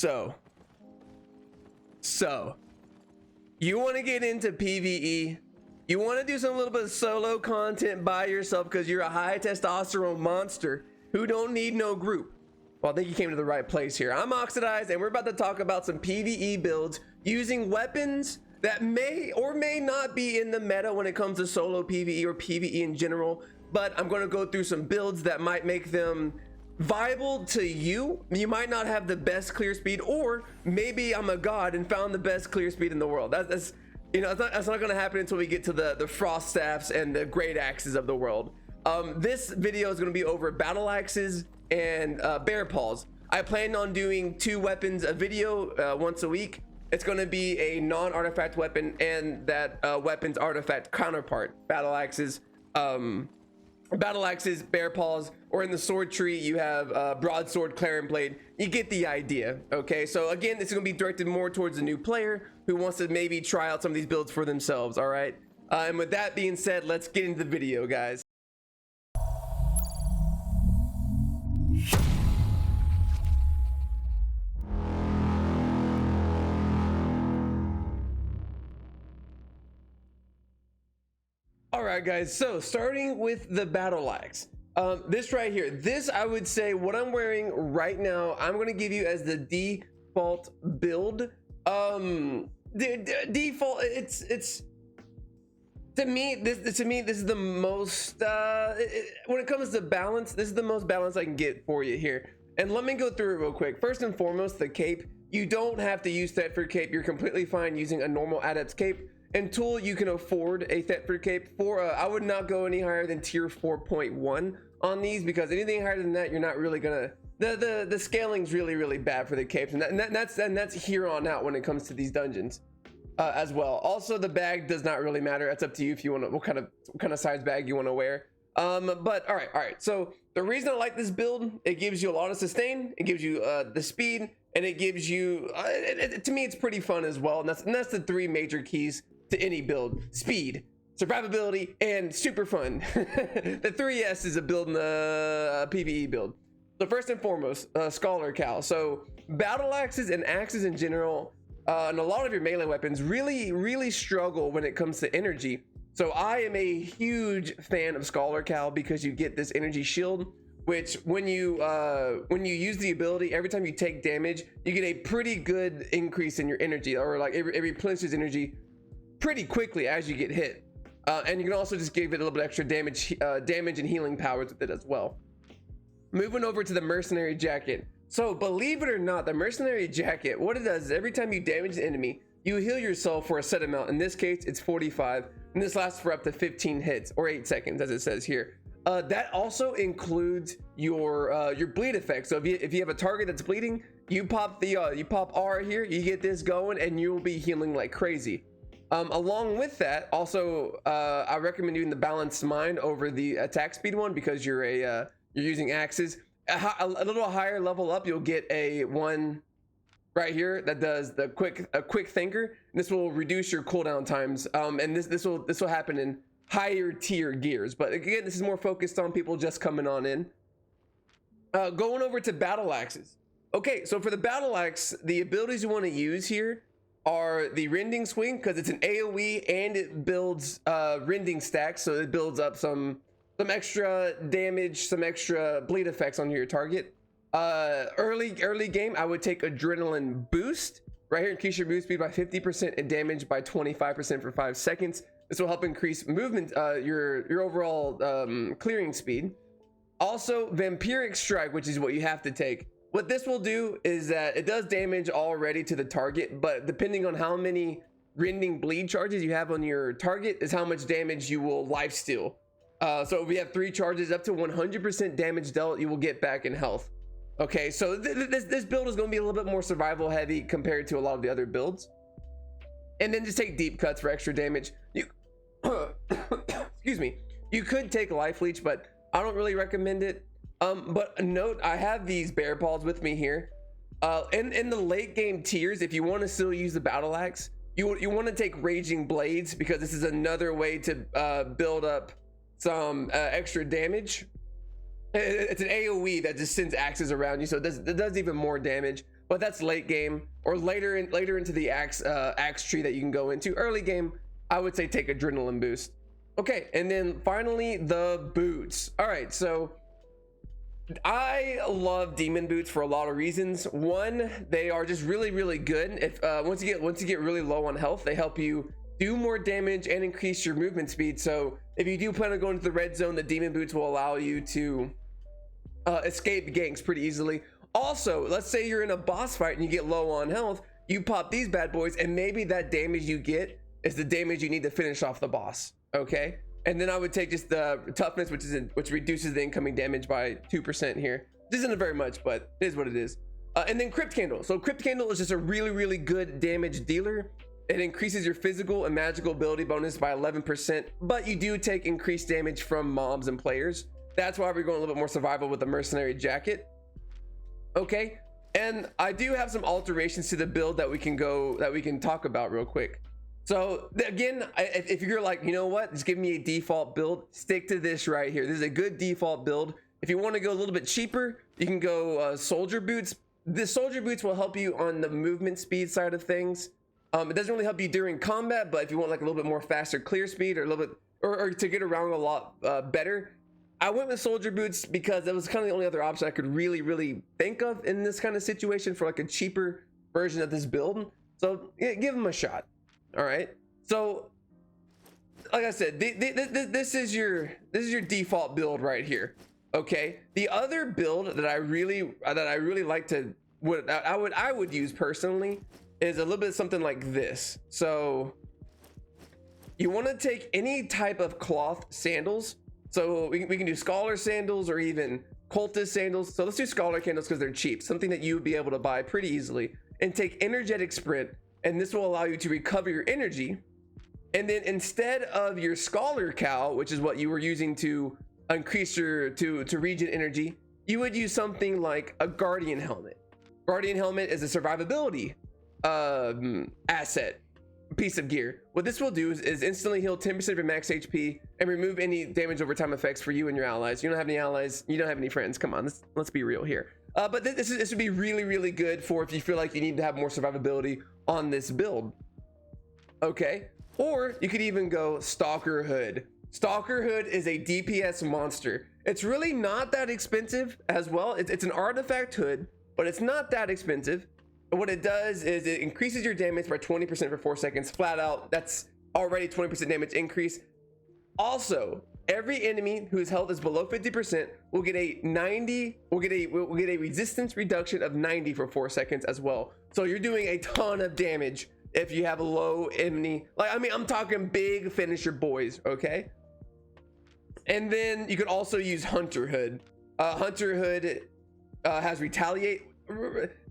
So you want to get into PvE, you want to do some little bit of solo content by yourself because you're a high testosterone monster who don't need no group. Well, I think you came to the right place here. I'm Oxidized, and we're about to talk about some PvE builds using weapons that may or may not be in the meta when it comes to solo PvE or PvE in general, but I'm going to go through some builds that might make them viable to you. You might not have the best clear speed, or maybe I'm a god and found the best clear speed in the world. That's you know, that's not going to happen until we get to the frost staffs and the great axes of the world. This video is going to be over Battleaxes and BearPaws. I plan on doing 2 weapons a video once a week. It's going to be a non-artifact weapon and that weapon's artifact counterpart. Battleaxes, BearPaws, or in the sword tree you have broadsword, clarion blade. You get the idea. Okay, so again, this is going to be directed more towards a new player who wants to maybe try out some of these builds for themselves. All right, and with that being said, let's get into the video, guys. All right, guys, so starting with the Battleaxe, this right here, this I would say what I'm wearing right now, I'm going to give you as the default build. The default, it's to me, this is the most when it comes to balance, this is the most balance I can get for you here. And let me go through it real quick. First and foremost, the cape, you don't have to use Thetford cape. You're completely fine using a normal Adept's cape until you can afford a Thetford cape. For I would not go any higher than tier 4.1 on these, because anything higher than that, you're not really gonna, the scaling's really bad for the capes, and that's here on out when it comes to these dungeons as well. Also, the bag does not really matter. That's up to you if you want to, what kind of size bag you want to wear. But all right, so the reason I like this build, it gives you a lot of sustain, it gives you the speed, and it gives you to me it's pretty fun as well. And that's the 3 major keys to any build: speed, survivability, and super fun. The 3 S's of building a PvE build. So first and foremost, Scholar Cal. So battle axes and axes in general, and a lot of your melee weapons really struggle when it comes to energy. So I am a huge fan of Scholar Cal because you get this energy shield, which when you use the ability, every time you take damage, you get a pretty good increase in your energy, or like it replenishes energy pretty quickly as you get hit. And you can also just give it a little bit extra damage and healing powers with it as well. Moving over to the Mercenary Jacket. So believe it or not, the Mercenary Jacket, what it does is every time you damage an enemy, you heal yourself for a set amount. In this case, it's 45, and this lasts for up to 15 hits, or 8 seconds, as it says here. That also includes your bleed effect. So if you have a target that's bleeding, you pop R here, you get this going, and you'll be healing like crazy. Along with that, also I recommend doing the Balanced Mind over the attack speed one, because you're using axes. A little higher level up, you'll get a one right here that does the quick thinker. This will reduce your cooldown times, and this will happen in higher tier gears. But again, this is more focused on people just coming on in. Going over to Battleaxes. Okay, so for the Battleaxe, the abilities you want to use here are the Rending Swing, because it's an AoE and it builds rending stacks, so it builds up some extra damage, some extra bleed effects on your target. Early game, I would take Adrenaline Boost right here, increase your move speed by 50% and damage by 25% for 5 seconds. This will help increase movement, your overall clearing speed. Also, Vampiric Strike, which is what you have to take. What this will do is that it does damage already to the target, but depending on how many rending bleed charges you have on your target is how much damage you will lifesteal. So if we have 3 charges, up to 100% damage dealt, you will get back in health. Okay, so this build is going to be a little bit more survival heavy compared to a lot of the other builds. And then just take deep cuts for extra damage. You excuse me, you could take Life Leech, but I don't really recommend it. But note, I have these BearPaws with me here. In the late game tiers, if you want to still use the Battleaxe, you want to take Raging Blades, because this is another way to build up some extra damage. It's an AoE that just sends axes around you, so it does even more damage. but that's late game or later into the axe tree that you can go into. Early game, I would say take adrenaline boost. Okay, and then finally the boots. All right, so I love demon boots for a lot of reasons. One, they are just really good. If once you get really low on health, they help you do more damage and increase your movement speed. So if you do plan on going to the red zone, the demon boots will allow you to escape ganks pretty easily. Also, let's say you're in a boss fight and you get low on health, you pop these bad boys, and maybe that damage you get is the damage you need to finish off the boss. Okay, and then I would take just the toughness, which reduces the incoming damage by 2% here. This isn't very much, but it is what it is. And then Crypt Candle. So Crypt Candle is just a really good damage dealer. It increases your physical and magical ability bonus by 11%, but you do take increased damage from mobs and players. That's why we're going a little bit more survival with the mercenary jacket. Okay, and I do have some alterations to the build that we can talk about real quick. So again, if you're like, you know what, just give me a default build, stick to this right here. This is a good default build. If you want to go a little bit cheaper, you can go soldier boots. The soldier boots will help you on the movement speed side of things. It doesn't really help you during combat, but if you want like a little bit more faster clear speed or a little bit or to get around a lot better, I went with soldier boots because that was kind of the only other option I could really think of in this kind of situation for like a cheaper version of this build. So yeah, give them a shot. All right, so like I said, this is your default build right here. Okay, the other build that I really like to I would use personally is a little bit something like this. So you want to take any type of cloth sandals. So we can do scholar sandals or even cultist sandals. So let's do scholar candles because they're cheap, something that you would be able to buy pretty easily, and take energetic sprint, and this will allow you to recover your energy. And then instead of your scholar cow, which is what you were using to increase your to regen energy, you would use something like a guardian helmet. Guardian helmet is a survivability asset piece of gear. What this will do is instantly heal 10% of your max HP and remove any damage over time effects for you and your allies. You don't have any allies, you don't have any friends. Come on, let's be real here. But this would be really good for if you feel like you need to have more survivability on this build. Okay, or you could even go Stalker Hood. Stalker Hood is a DPS monster. It's really not that expensive as well. It's an artifact hood, but it's not that expensive. What it does is it increases your damage by 20% for 4 seconds flat out. That's already 20% damage increase. Also, every enemy whose health is below 50% will get a resistance reduction of 90 for 4 seconds as well. So you're doing a ton of damage if you have a low enemy. Like, I mean, I'm talking big finisher boys, okay? And then you could also use Hunter Hood. Hunter Hood has retaliate.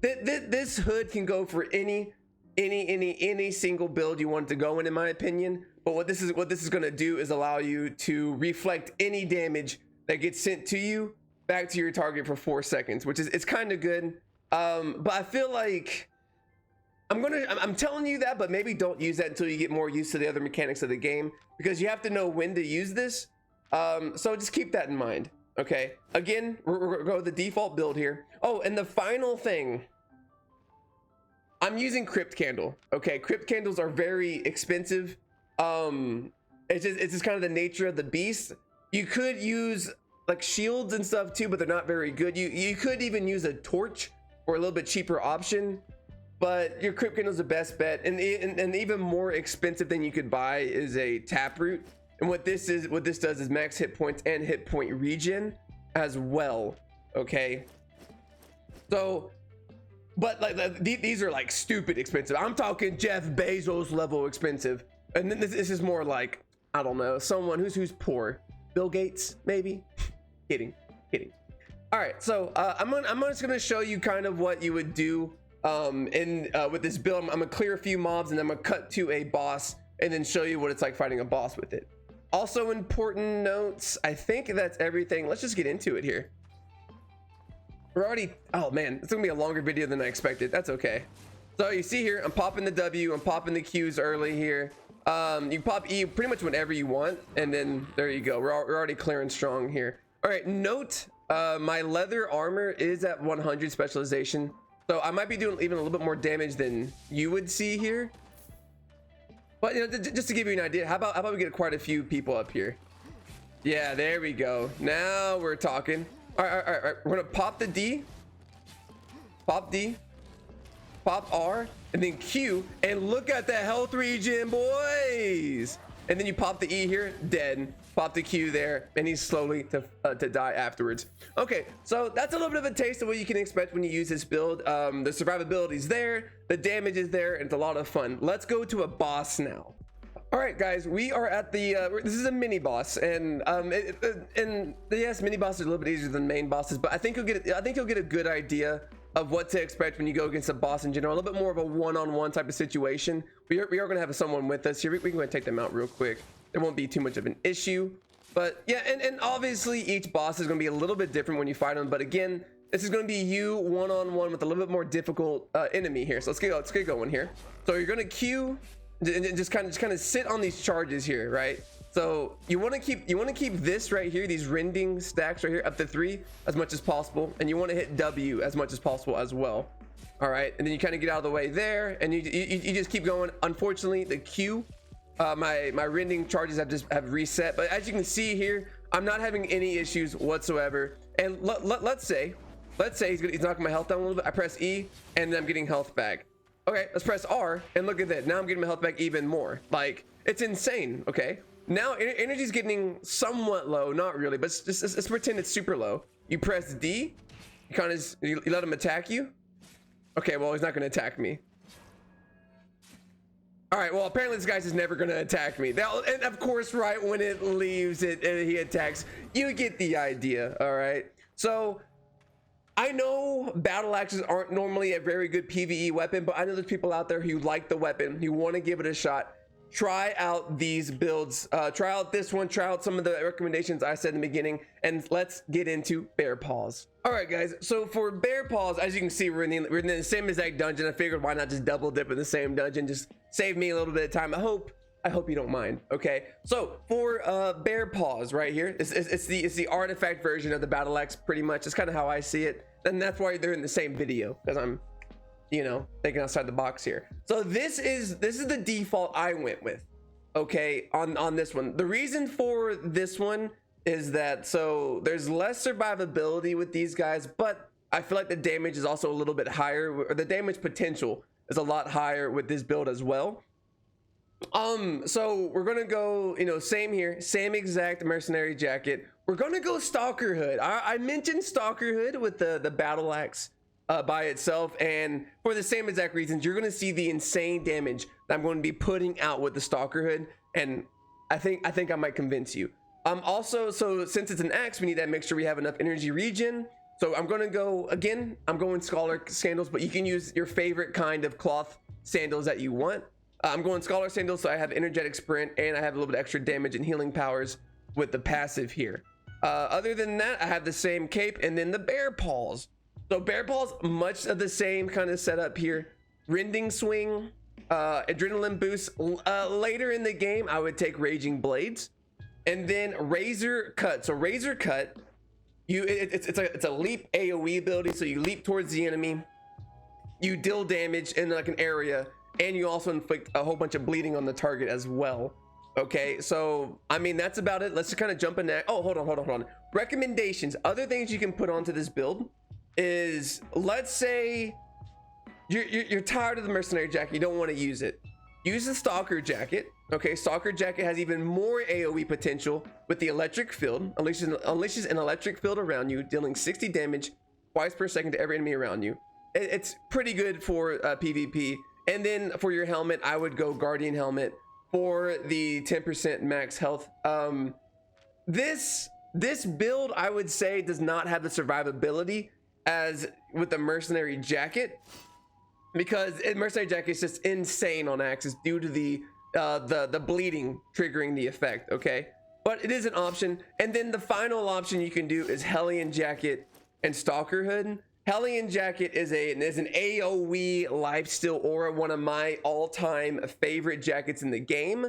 This hood can go for any single build you want to go in my opinion. But what this is going to do is allow you to reflect any damage that gets sent to you back to your target for 4 seconds, which is, it's kind of good. But I feel like I'm telling you that, but maybe don't use that until you get more used to the other mechanics of the game, because you have to know when to use this. So just keep that in mind. Okay, again, we're gonna go with the default build here. Oh, and the final thing, I'm using Crypt Candle. Okay, Crypt Candles are very expensive. It's just kind of the nature of the beast. You could use like shields and stuff too, but they're not very good. You could even use a torch for a little bit cheaper option, but your Crypt Candle is the best bet. And even more expensive than you could buy is a Taproot. And what this does is max hit points and hit point regen as well. Okay, so but like these are like stupid expensive. I'm talking Jeff Bezos level expensive, and then this is more like, I don't know, someone who's poor. Bill Gates maybe. kidding. All right, so I'm just gonna show you kind of what you would do with this build. I'm gonna clear a few mobs and I'm gonna cut to a boss and then show you what it's like fighting a boss with it. Also important notes, I think that's everything. Let's just get into it here. We're already, oh man, it's gonna be a longer video than I expected. That's okay. So you see here, I'm popping the W, I'm popping the Qs early here. You pop E pretty much whenever you want, and then there you go. We're already clearing strong here. All right, note, my leather armor is at 100 specialization. So I might be doing even a little bit more damage than you would see here. But you know, just to give you an idea, how about we get quite a few people up here? Yeah, there we go. Now we're talking. All right. We're gonna pop the D, pop D, pop R, and then Q, and look at the health regen, boys. And then you pop the E here, dead. Pop the Q there, and he's slowly to die afterwards. Okay, so that's a little bit of a taste of what you can expect when you use this build. The survivability's there, the damage is there, and it's a lot of fun. Let's go to a boss now. All right, guys, we are at the this is a mini boss, and yes, mini bosses are a little bit easier than main bosses, but I think you'll get a good idea of what to expect when you go against a boss in general. A little bit more of a one-on-one type of situation. We are going to have someone with us here. We can go ahead and take them out real quick. There won't be too much of an issue, but yeah, and obviously each boss is going to be a little bit different when you fight them, but again, this is going to be you one-on-one with a little bit more difficult enemy here. So let's get going here. So you're going to Q and just kind of sit on these charges here, right? So you want to keep this right here, these rending stacks right here, up to 3 as much as possible, and you want to hit W as much as possible as well. All right, and then you kind of get out of the way there, and you just keep going. Unfortunately, the Q, my rending charges have reset, but as you can see here, I'm not having any issues whatsoever. And let's say he's knocking my health down a little bit. I press E, and then I'm getting health back. Okay, let's press R, and look at that. Now I'm getting my health back even more. Like, it's insane. Okay, now energy's getting somewhat low, not really, but let's pretend it's super low. You press D, you let him attack you. Okay, well, he's not going to attack me. All right, well, apparently this guy's just never going to attack me. And of course, right when it leaves, he attacks. You get the idea. All right, so I know battle axes aren't normally a very good PvE weapon, but I know there's people out there who like the weapon, who want to give it a shot. Try out these builds. Try out this one. Try out some of the recommendations I said in the beginning, and let's get into BearPaws. All right, guys. So for BearPaws, as you can see, we're in the same exact dungeon. I figured why not just double dip in the same dungeon, just save me a little bit of time. I hope you don't mind. Okay. So for BearPaws right here, it's the artifact version of the Battleaxe, pretty much. It's kind of how I see it, and that's why they're in the same video, because I'm, you know, thinking outside the box here. So this is the default I went with, okay, on this one. The reason for this one is that, so there's less survivability with these guys, but I feel like the damage is also a little bit higher, or the damage potential is a lot higher with this build as well. So we're gonna go, you know, same here, same exact mercenary jacket. We're gonna go Stalker Hood. I mentioned Stalker Hood with the Battle Axe by itself, and for the same exact reasons, you're going to see the insane damage that I'm going to be putting out with the Stalker Hood, and I think I might convince you. Also, so since it's an axe, we need to make sure we have enough energy regen. So I'm going to go again. I'm going Scholar sandals, but you can use your favorite kind of cloth sandals that you want. I'm going Scholar sandals, so I have energetic sprint, and I have a little bit extra damage and healing powers with the passive here. Other than that, I have the same cape, and then the BearPaws. So BearPaws, much of the same kind of setup here. Rending swing, adrenaline boost. Later in the game, I would take Raging Blades, and then Razor Cut. So Razor Cut, it's a leap AoE ability. So you leap towards the enemy, you deal damage in like an area, and you also inflict a whole bunch of bleeding on the target as well. Okay, so I mean that's about it. Let's just kind of jump in there. Oh, hold on. Recommendations. Other things you can put onto this build is, let's say you're tired of the mercenary jacket, you don't want to use it. Use the Stalker jacket. Okay, Stalker jacket has even more AoE potential with the electric field. Unleashes an electric field around you, dealing 60 damage twice per second to every enemy around you. It's pretty good for PvP. And then for your helmet, I would go Guardian helmet for the 10% max health. This build, I would say, does not have the survivability as with the mercenary jacket, because mercenary jacket is just insane on axes due to the bleeding triggering the effect. Okay, but it is an option. And then the final option you can do is Hellion jacket and Stalker Hood. Hellion jacket is an AoE lifesteal aura, one of my all-time favorite jackets in the game,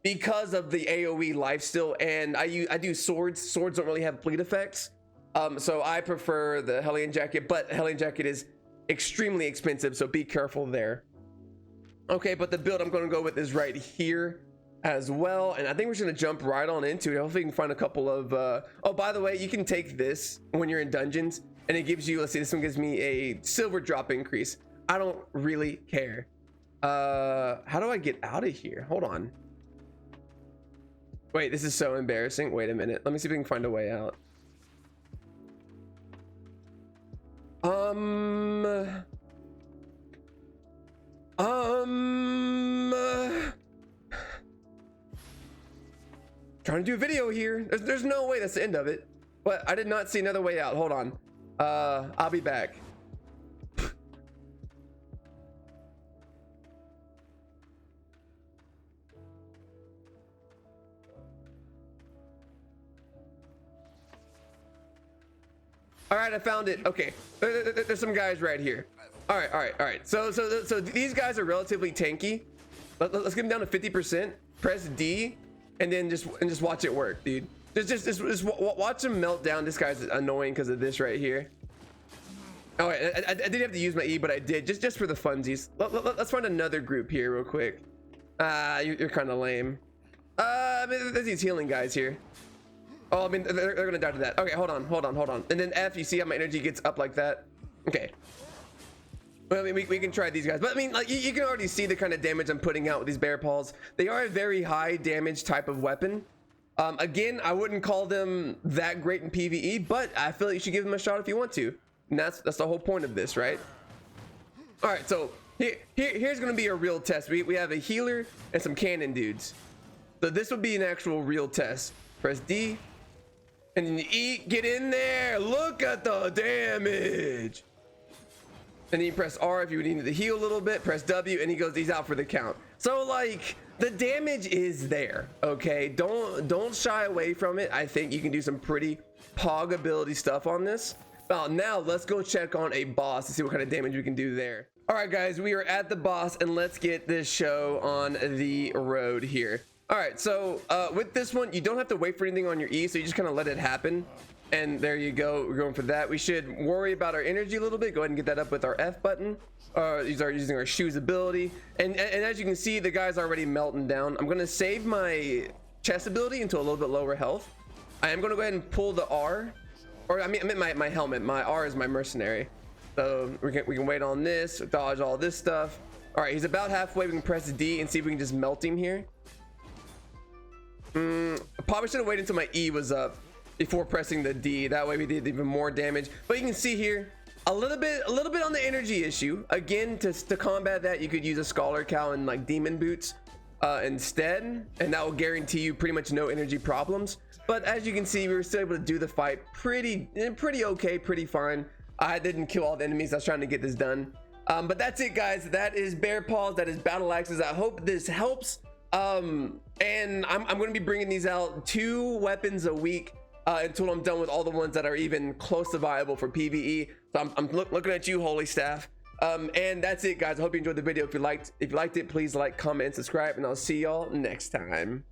because of the AoE lifesteal. And I do swords. Swords don't really have bleed effects, So I prefer the Hellion jacket, but Hellion jacket is extremely expensive, so be careful there. Okay, but the build I'm going to go with is right here as well, and I think we're just going to jump right on into it. Hopefully we can find a couple of oh, by the way, you can take this when you're in dungeons and it gives you, let's see, this one gives me a silver drop increase. I don't really care. How do I get out of here? Hold on. Wait, this is so embarrassing. Wait a minute, let me see if we can find a way out. Trying to do a video here. There's no way that's the end of it, but I did not see another way out. Hold on. I'll be back. All right, I found it. Okay, there's some guys right here. All right. So these guys are relatively tanky. Let's get them down to 50%. Press D, and then just watch it work, dude. Just watch them melt down. This guy's annoying because of this right here. Oh wait, I didn't have to use my E, but I did just for the funsies. Let's find another group here real quick. You're kind of lame. I mean, there's these healing guys here. Oh, I mean, they're gonna die to that. Okay, hold on. And then F, you see how my energy gets up like that? Okay. Well, I mean, we can try these guys, but I mean, like, you can already see the kind of damage I'm putting out with these BearPaws. They are a very high damage type of weapon. Again, I wouldn't call them that great in PvE, but I feel like you should give them a shot if you want to. And that's the whole point of this, right? All right, so here's gonna be a real test. We have a healer and some cannon dudes. So this would be an actual real test. Press D. And then you eat, get in there. Look at the damage. And then you press R if you need to heal a little bit. Press W, and he's out for the count. So like, the damage is there. Okay, don't shy away from it. I think you can do some pretty pog ability stuff on this. Well, now let's go check on a boss to see what kind of damage we can do there. All right, guys, we are at the boss, and let's get this show on the road here. All right, so with this one, you don't have to wait for anything on your E, so you just kind of let it happen. And there you go, we're going for that. We should worry about our energy a little bit. Go ahead and get that up with our F button. Using our shoes ability. And as you can see, the guy's already melting down. I'm gonna save my chest ability into a little bit lower health. I am gonna go ahead and pull the R. Or I meant my helmet. My R is my mercenary. So we can wait on this, dodge all this stuff. All right, he's about halfway. We can press D and see if we can just melt him here. I probably should have waited until my E was up before pressing the D. That way we did even more damage. But you can see here a little bit on the energy issue. Again, to combat that, you could use a scholar cow and like demon boots instead, and that will guarantee you pretty much no energy problems. But as you can see, we were still able to do the fight pretty okay, pretty fine. I didn't kill all the enemies. I was trying to get this done. But that's it, guys. That is BearPaws. That is Battleaxes. I hope this helps. And I'm going to be bringing these out 2 weapons a week until I'm done with all the ones that are even close to viable for PvE. So I'm looking at you, holy staff. And that's it, guys. I hope you enjoyed the video. If you liked it, please like, comment, and subscribe, and I'll see y'all next time.